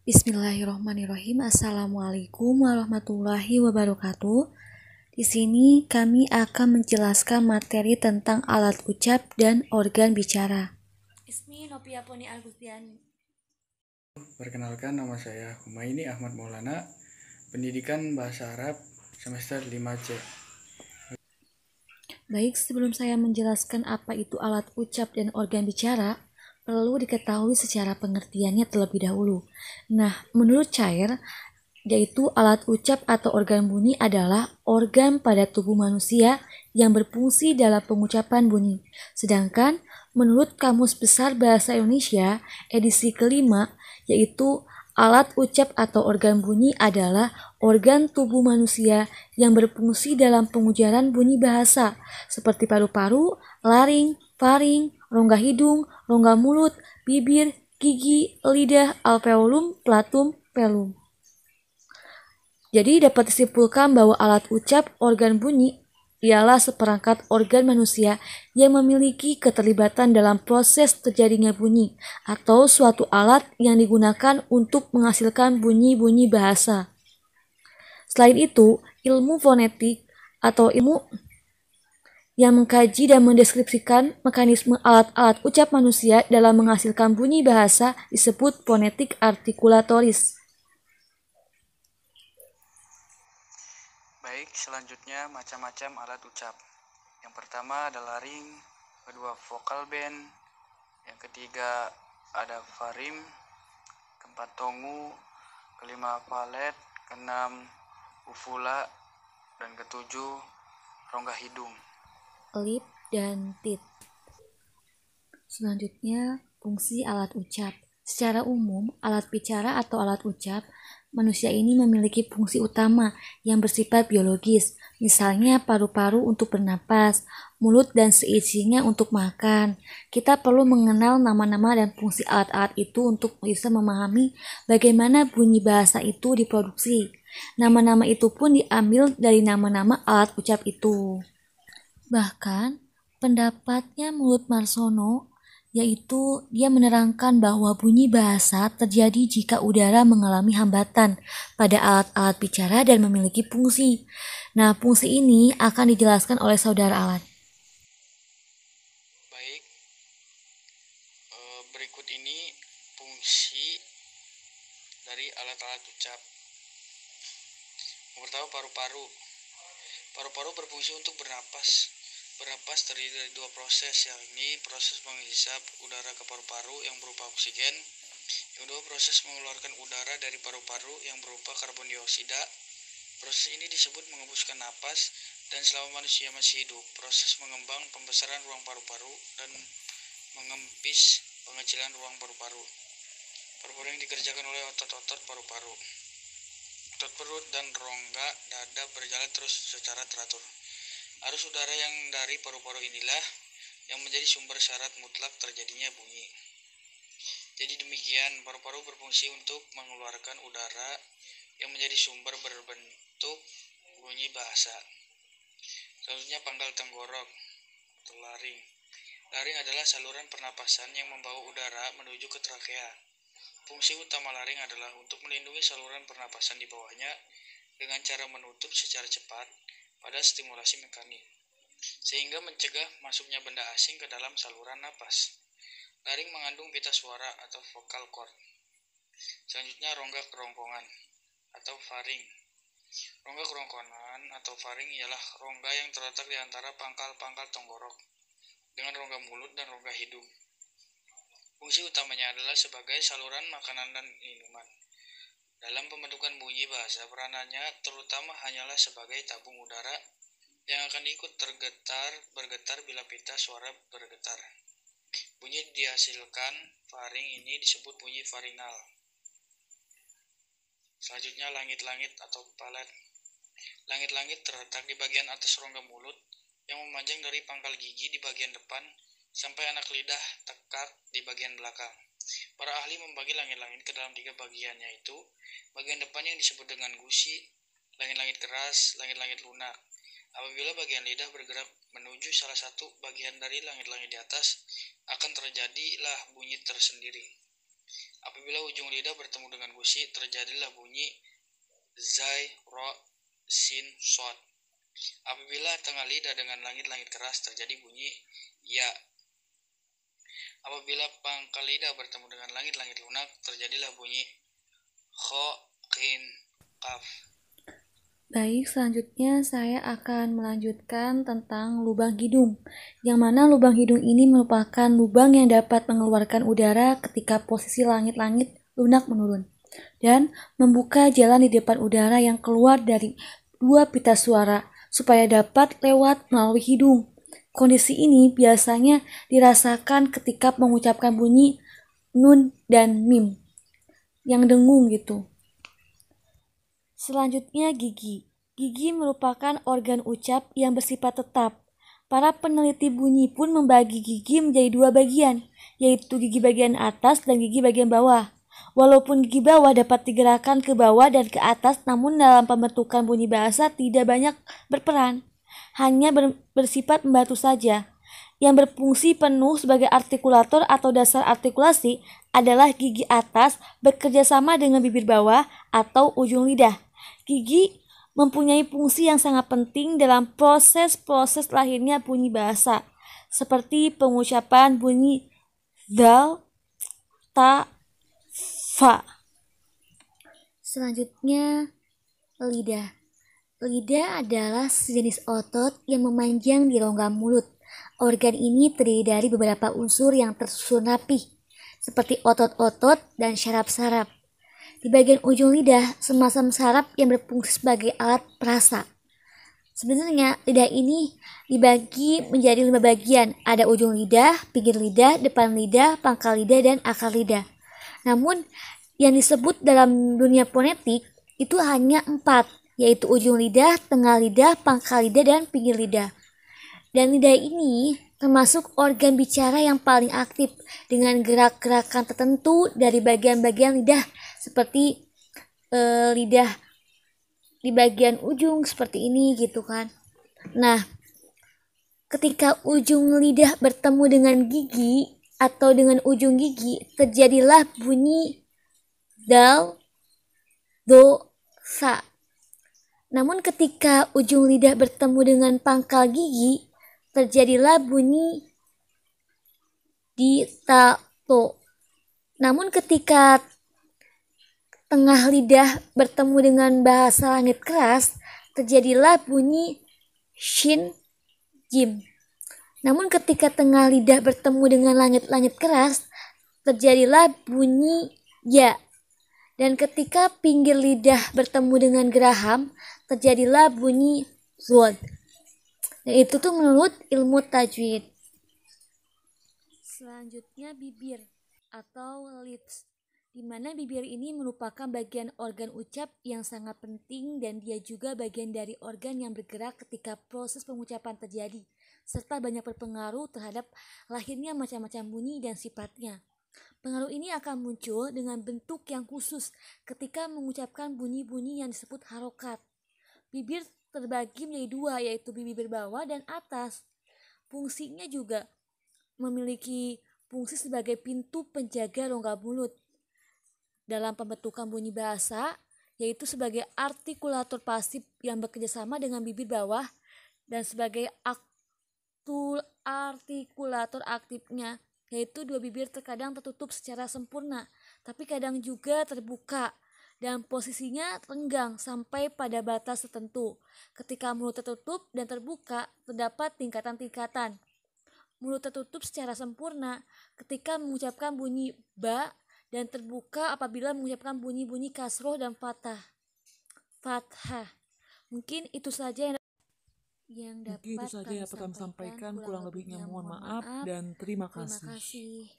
Bismillahirrahmanirrahim. Assalamualaikum warahmatullahi wabarakatuh. Di sini kami akan menjelaskan materi tentang alat ucap dan organ bicara. Ismi Nopia Poni Agustiani. Perkenalkan, nama saya Humaini Ahmad Maulana, Pendidikan Bahasa Arab semester 5C. Baik, sebelum saya menjelaskan apa itu alat ucap dan organ bicara, perlu diketahui secara pengertiannya terlebih dahulu. Nah, menurut Cair, yaitu alat ucap atau organ bunyi adalah organ pada tubuh manusia yang berfungsi dalam pengucapan bunyi. Sedangkan menurut Kamus Besar Bahasa Indonesia edisi kelima, yaitu alat ucap atau organ bunyi adalah organ tubuh manusia yang berfungsi dalam pengujaran bunyi bahasa seperti paru-paru, laring, faring, rongga hidung, rongga mulut, bibir, gigi, lidah, alveolum, platum, velum. Jadi dapat disimpulkan bahwa alat ucap organ bunyi ialah seperangkat organ manusia yang memiliki keterlibatan dalam proses terjadinya bunyi atau suatu alat yang digunakan untuk menghasilkan bunyi-bunyi bahasa. Selain itu, ilmu fonetik atau ilmu yang mengkaji dan mendeskripsikan mekanisme alat-alat ucap manusia dalam menghasilkan bunyi bahasa disebut fonetik artikulatoris. Baik, selanjutnya macam-macam alat ucap. Yang pertama ada laring, kedua vokal band, yang ketiga ada farim, keempat tongu, kelima valet, keenam uvula, dan ketujuh rongga hidung. Lip dan tit. Selanjutnya, fungsi alat ucap. Secara umum, alat bicara atau alat ucap manusia ini memiliki fungsi utama yang bersifat biologis, misalnya paru-paru untuk bernapas, mulut dan seisinya untuk makan. Kita perlu mengenal nama-nama dan fungsi alat-alat itu untuk bisa memahami bagaimana bunyi bahasa itu diproduksi. Nama-nama itu pun diambil dari nama-nama alat ucap itu. Bahkan, pendapatnya menurut Marsono, yaitu dia menerangkan bahwa bunyi bahasa terjadi jika udara mengalami hambatan pada alat-alat bicara dan memiliki fungsi. Nah, fungsi ini akan dijelaskan oleh saudara Alan. Baik, berikut ini fungsi dari alat-alat ucap. Yang pertama, paru-paru. Paru-paru berfungsi untuk bernapas. Bernapas terdiri dari dua proses, yakni proses menghisap udara ke paru-paru yang berupa oksigen. Yang kedua, proses mengeluarkan udara dari paru-paru yang berupa karbon dioksida. Proses ini disebut mengembuskan napas, dan selama manusia masih hidup, proses mengembang pembesaran ruang paru-paru dan mengempis pengecilan ruang paru-paru. Paru-paru yang dikerjakan oleh otot-otot paru-paru. Otot perut dan rongga dada berjalan terus secara teratur. Arus udara yang dari paru-paru inilah yang menjadi sumber syarat mutlak terjadinya bunyi. Jadi demikian, paru-paru berfungsi untuk mengeluarkan udara yang menjadi sumber berbentuk bunyi bahasa. Selanjutnya, pangkal tenggorok atau laring. Laring adalah saluran pernapasan yang membawa udara menuju ke trakea. Fungsi utama laring adalah untuk melindungi saluran pernapasan di bawahnya dengan cara menutup secara cepat pada stimulasi mekanik, sehingga mencegah masuknya benda asing ke dalam saluran napas. Laring mengandung pita suara atau vocal cord. Selanjutnya, rongga kerongkongan atau faring. Rongga kerongkongan atau faring ialah rongga yang terletak di antara pangkal-pangkal tenggorok dengan rongga mulut dan rongga hidung. Fungsi utamanya adalah sebagai saluran makanan dan minuman. Dalam pembentukan bunyi bahasa, peranannya terutama hanyalah sebagai tabung udara yang akan ikut bergetar bila pita suara bergetar. Bunyi dihasilkan faring ini disebut bunyi faringal. Selanjutnya, langit-langit atau palet. Langit-langit terletak di bagian atas rongga mulut yang memanjang dari pangkal gigi di bagian depan sampai anak lidah tekak di bagian belakang. Para ahli membagi langit-langit ke dalam 3 bagian, yaitu bagian depan yang disebut dengan gusi, langit-langit keras, langit-langit lunak. Apabila bagian lidah bergerak menuju salah satu bagian dari langit-langit di atas, akan terjadilah bunyi tersendiri. Apabila ujung lidah bertemu dengan gusi, terjadilah bunyi zai, ro, sin, sod. Apabila tengah lidah dengan langit-langit keras, terjadi bunyi ya. Apabila pangkal lidah bertemu dengan langit-langit lunak, terjadilah bunyi kho, kin, kaf. Baik, selanjutnya saya akan melanjutkan tentang lubang hidung, yang mana lubang hidung ini merupakan lubang yang dapat mengeluarkan udara ketika posisi langit-langit lunak menurun, dan membuka jalan di depan udara yang keluar dari dua pita suara supaya dapat lewat melalui hidung. Kondisi ini biasanya dirasakan ketika mengucapkan bunyi nun dan mim yang dengung gitu. Selanjutnya gigi. Gigi merupakan organ ucap yang bersifat tetap. Para peneliti bunyi pun membagi gigi menjadi dua bagian, yaitu gigi bagian atas dan gigi bagian bawah. Walaupun gigi bawah dapat digerakkan ke bawah dan ke atas, namun dalam pembentukan bunyi bahasa tidak banyak berperan, hanya bersifat membantu saja. Yang berfungsi penuh sebagai artikulator atau dasar artikulasi adalah gigi atas bekerja sama dengan bibir bawah atau ujung lidah. Gigi mempunyai fungsi yang sangat penting dalam proses-proses lahirnya bunyi bahasa, seperti pengucapan bunyi dal, ta, fa. Selanjutnya, lidah. Lidah adalah sejenis otot yang memanjang di rongga mulut. Organ ini terdiri dari beberapa unsur yang tersusun rapi, seperti otot-otot dan syaraf-syaraf. Di bagian ujung lidah, semacam saraf yang berfungsi sebagai alat perasa. Sebenarnya, lidah ini dibagi menjadi 5 bagian. Ada ujung lidah, pinggir lidah, depan lidah, pangkal lidah, dan akar lidah. Namun, yang disebut dalam dunia fonetik itu hanya 4, yaitu ujung lidah, tengah lidah, pangkal lidah, dan pinggir lidah. Dan lidah ini termasuk organ bicara yang paling aktif dengan gerak-gerakan tertentu dari bagian-bagian lidah, seperti lidah di bagian ujung seperti ini gitu kan. Nah, ketika ujung lidah bertemu dengan gigi atau dengan ujung gigi, terjadilah bunyi dal, do, sa. Namun ketika ujung lidah bertemu dengan pangkal gigi, terjadilah bunyi di, ta, to. Namun ketika tengah lidah bertemu dengan bahasa langit keras, terjadilah bunyi shin, jim. Namun ketika tengah lidah bertemu dengan langit-langit keras, terjadilah bunyi ya. Dan ketika pinggir lidah bertemu dengan geraham, terjadilah bunyi zod. Dan itu tuh menurut ilmu tajwid. Selanjutnya bibir atau lips, di mana bibir ini merupakan bagian organ ucap yang sangat penting dan dia juga bagian dari organ yang bergerak ketika proses pengucapan terjadi, serta banyak berpengaruh terhadap lahirnya macam-macam bunyi dan sifatnya. Pengaruh ini akan muncul dengan bentuk yang khusus ketika mengucapkan bunyi-bunyi yang disebut harokat. Bibir terbagi menjadi dua, yaitu bibir bawah dan atas. Fungsinya juga memiliki fungsi sebagai pintu penjaga rongga mulut dalam pembentukan bunyi bahasa, yaitu sebagai artikulator pasif yang bekerjasama dengan bibir bawah, dan sebagai artikulator aktifnya, yaitu dua bibir terkadang tertutup secara sempurna, tapi kadang juga terbuka, dan posisinya renggang sampai pada batas tertentu. Ketika mulut tertutup dan terbuka, terdapat tingkatan-tingkatan. Mulut tertutup secara sempurna ketika mengucapkan bunyi ba, dan terbuka apabila mengucapkan bunyi-bunyi kasroh dan fathah. Mungkin itu saja yang dapat kami sampaikan. Kurang lebihnya mohon maaf dan terima kasih.